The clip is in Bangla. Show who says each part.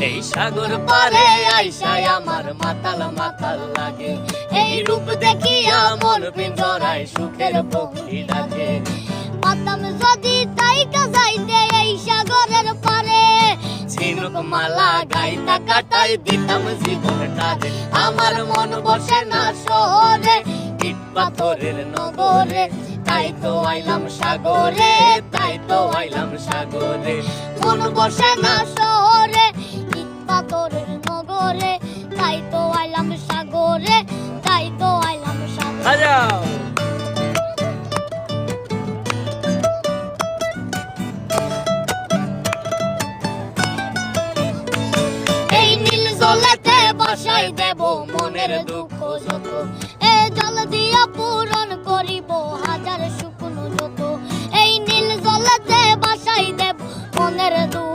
Speaker 1: এই সাগর পারে আইসায় আমার মাতাল মাতাল লাগে, এই রূপ দেখিয়া মন পিঞ্জরায় সুখের পক্ষী ডাকে।
Speaker 2: পাতাম যদি তাইকা যাইতে এই সাগরের পারে,
Speaker 1: ঝিনুক মালা গাইতা কাটাই দিতাম জীবনটারে। আমার মন বসে না শহরে, ইট পাথরের নগরে, তাই তো আইলাম সাগরে, তাই তো আইলাম সাগরে।
Speaker 2: মন বসে না শহরে, ইট পাথরের নগরে, তাই তো আইলাম সাগরে, তাই তো আইলাম সাগরে।
Speaker 1: বাজাও।
Speaker 2: এই নীল জলেতে বাসাই দেব মনের দুঃখ যত, এ জল দিয়া পূরণ করিব হাজার শুকনো যত। এই নীল জলেতে বাসাই দেব মনের দুঃখ